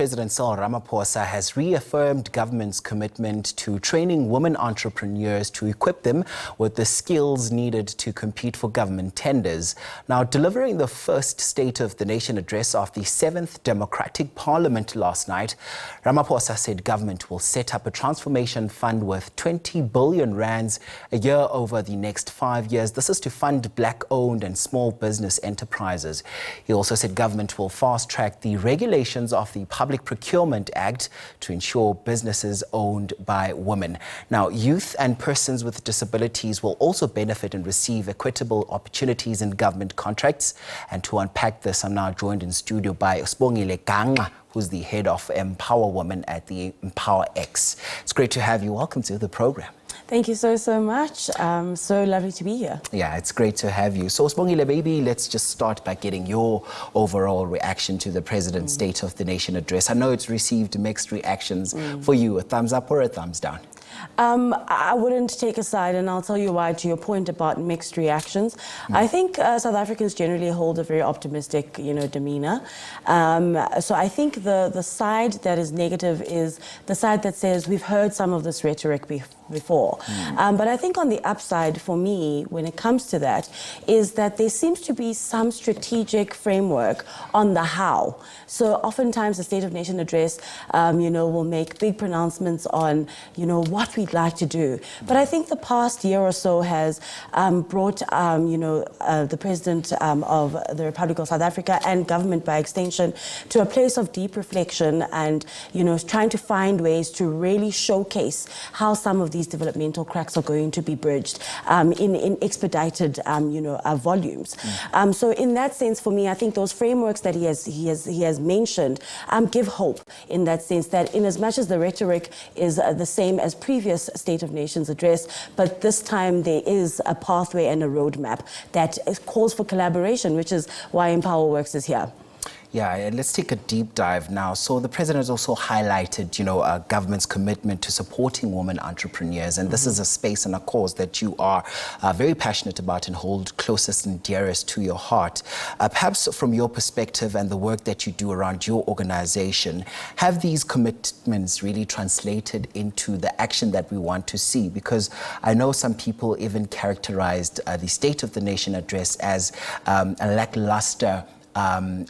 President Cyril Ramaphosa has reaffirmed government's commitment to training women entrepreneurs to equip them with the skills needed to compete for government tenders. Now, delivering the first State of the Nation address of the 7th Democratic Parliament last night, Ramaphosa said government will set up a transformation fund worth 20 billion rands a year over the next 5 years. This is to fund black-owned and small business enterprises. He also said government will fast-track the regulations of the Public Procurement Act to ensure businesses owned by women. Now, youth and persons with disabilities will also benefit and receive equitable opportunities in government contracts. And to unpack this, I'm now joined in studio by Sibongile Gangxa, who's the head of EmpowaWomen at the Empowaworx. It's great to have you. Welcome to the program. Thank you so much. So lovely to be here. Yeah, it's great to have you. So, Sibongile, maybe let's just start by getting your overall reaction to the President's State of the Nation address. I know it's received mixed reactions. For you, a thumbs up or a thumbs down? I wouldn't take a side, and I'll tell you why. To your point about mixed reactions, I think South Africans generally hold a very optimistic, demeanor. So I think the side that is negative is the side that says we've heard some of this rhetoric before. But I think on the upside for me, when it comes to that, is that there seems to be some strategic framework on the how. So oftentimes the State of Nation address, will make big pronouncements on, what we'd like to do. But I think the past year or so has brought, the President of the Republic of South Africa and government by extension to a place of deep reflection and, trying to find ways to really showcase how some of these developmental cracks are going to be bridged in expedited, volumes. So in that sense, for me, I think those frameworks that he has mentioned give hope in that sense, that in as much as the rhetoric is the same as previous State of Nations address, but this time there is a pathway and a roadmap that calls for collaboration, which is why Empowaworx is here. Yeah, and let's take a deep dive now. So the President has also highlighted, government's commitment to supporting women entrepreneurs. And this is a space and a cause that you are very passionate about and hold closest and dearest to your heart. Perhaps from your perspective and the work that you do around your organization, have these commitments really translated into the action that we want to see? Because I know some people even characterized the State of the Nation address as a lackluster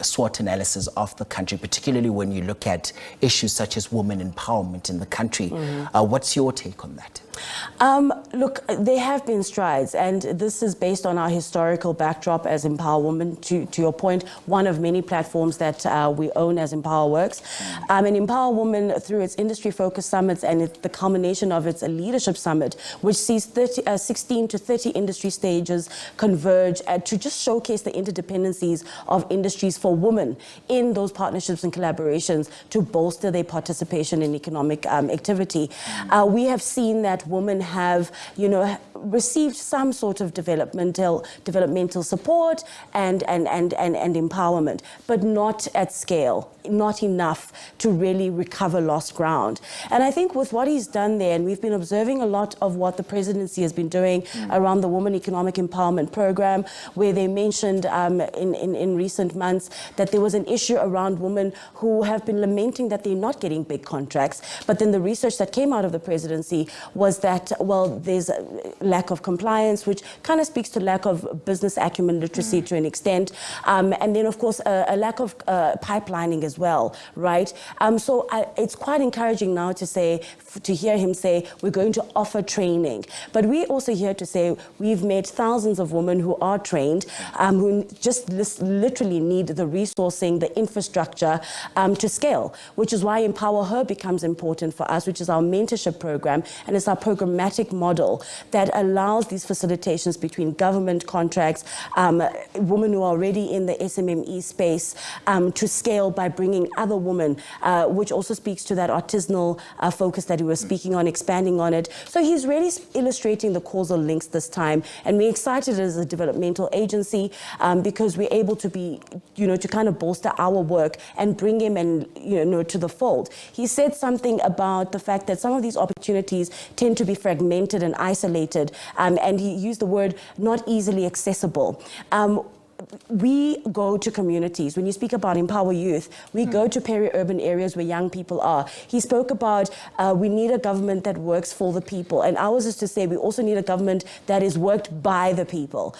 SWOT analysis of the country, particularly when you look at issues such as women empowerment in the country. What's your take on that? Look, there have been strides, and this is based on our historical backdrop as EmpowaWomen. To your point, one of many platforms that we own as Empowaworx. And EmpowaWomen, through its industry-focused summits and the culmination of its leadership summit, which sees 16 to 30 industry stages converge to just showcase the interdependencies of industries for women in those partnerships and collaborations to bolster their participation in economic activity. We have seen that women have, received some sort of developmental support and empowerment, but not at scale, not enough to really recover lost ground. And I think with what he's done there, and we've been observing a lot of what the presidency has been doing around the Women Economic Empowerment Program, where they mentioned in recent months that there was an issue around women who have been lamenting that they're not getting big contracts. But then the research that came out of the presidency was that, there's a lack of compliance, which kind of speaks to lack of business acumen literacy to an extent. And then, of course, a lack of pipelining as well, right? So it's quite encouraging now to hear him say, we're going to offer training. But we also hear to say we've made thousands of women who are trained, who just literally need the resourcing, the infrastructure to scale, which is why Empower Her becomes important for us, which is our mentorship program, and it's our programmatic model that allows these facilitations between government contracts, women who are already in the SMME space, to scale by bringing other women, which also speaks to that artisanal focus that we were speaking on, expanding on it. So he's really illustrating the causal links this time, and we're excited as a developmental agency because we're able to be, to kind of bolster our work and bring him to the fold. He said something about the fact that some of these opportunities tend to be fragmented and isolated, and he used the word not easily accessible. we go to communities. When you speak about Empower Youth, we go to peri-urban areas where young people are. He spoke about we need a government that works for the people. And ours is to say we also need a government that is worked by the people,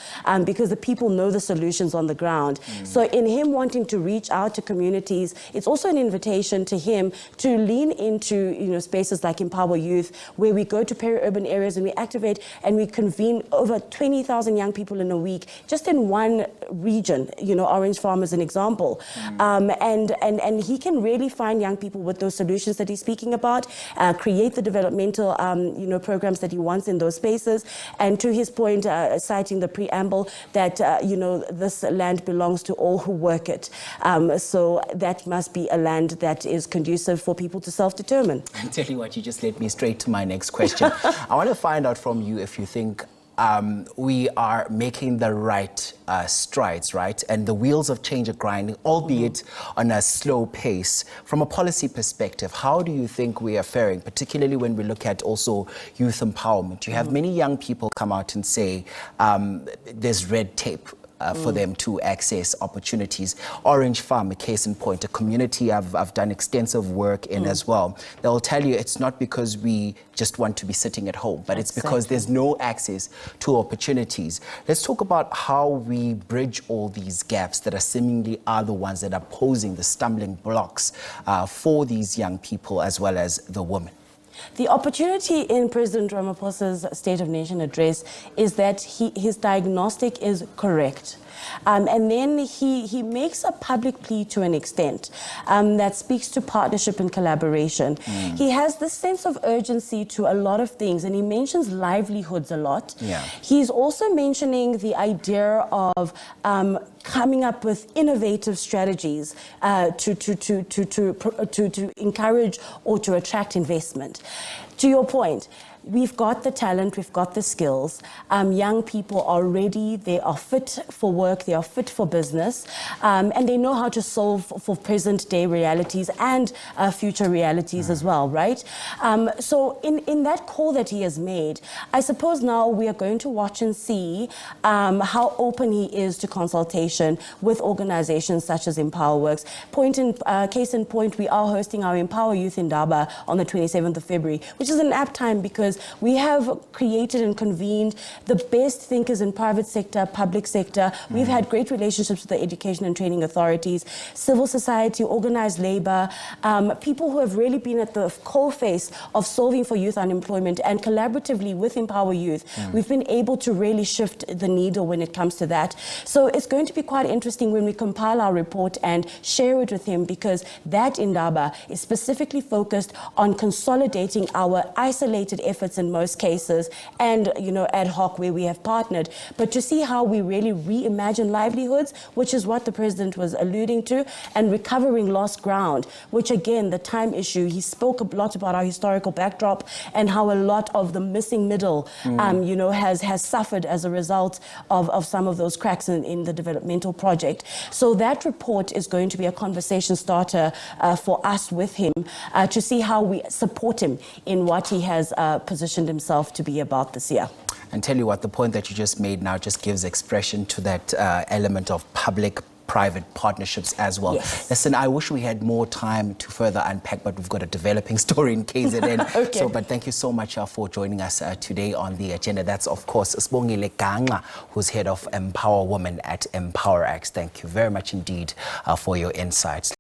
because the people know the solutions on the ground. So in him wanting to reach out to communities, it's also an invitation to him to lean into spaces like Empower Youth, where we go to peri-urban areas and we activate and we convene over 20,000 young people in a week, just in one region, Orange Farm as an example. And he can really find young people with those solutions that he's speaking about, create the developmental programs that he wants in those spaces. And to his point, citing the preamble that this land belongs to all who work it. So that must be a land that is conducive for people to self-determine. I'll tell you what, you just led me straight to my next question. I want to find out from you if you think we are making the right strides, right? And the wheels of change are grinding, albeit on a slow pace. From a policy perspective, how do you think we are faring, particularly when we look at also youth empowerment? You have many young people come out and say there's red tape for them to access opportunities. Orange Farm, a case in point, a community I've done extensive work in as well. They'll tell you it's not because we just want to be sitting at home, but it's because there's no access to opportunities. Let's talk about how we bridge all these gaps that are seemingly are the ones that are posing the stumbling blocks for these young people as well as the women. The opportunity in President Ramaphosa's State of Nation address is that his diagnostic is correct. And then he makes a public plea to an extent that speaks to partnership and collaboration. He has this sense of urgency to a lot of things, and he mentions livelihoods a lot. He's also mentioning the idea of coming up with innovative strategies to encourage or to attract investment. To your point, we've got the talent, we've got the skills. Young people are ready, they are fit for work, they are fit for business, and they know how to solve for present day realities and future realities as well, right? So in that call that he has made, I suppose now we are going to watch and see how open he is to consultation with organizations such as Empowaworx. Case in point, we are hosting our Empower Youth Indaba on the 27th of February, which is an apt time because we have created and convened the best thinkers in private sector, public sector. We've had great relationships with the education and training authorities, civil society, organized labor, people who have really been at the coalface of solving for youth unemployment, and collaboratively with Empower Youth, we've been able to really shift the needle when it comes to that. So it's going to be quite interesting when we compile our report and share it with him, because that Indaba is specifically focused on consolidating our isolated efforts in most cases, and ad hoc where we have partnered, but to see how we really reimagine livelihoods, which is what the president was alluding to, and recovering lost ground, which again, the time issue, he spoke a lot about our historical backdrop and how a lot of the missing middle has suffered as a result of some of those cracks in the developmental project. So that report is going to be a conversation starter for us with him to see how we support him in what he has positioned himself to be about this year. And tell you what, the point that you just made now just gives expression to that element of public-private partnerships as well. Yes. Listen, I wish we had more time to further unpack, but we've got a developing story in KZN. Okay. But thank you so much for joining us today on the agenda. That's, of course, Sibongile Gangxa, who's head of EmpowaWomen at EmpowaWox. Thank you very much indeed for your insights.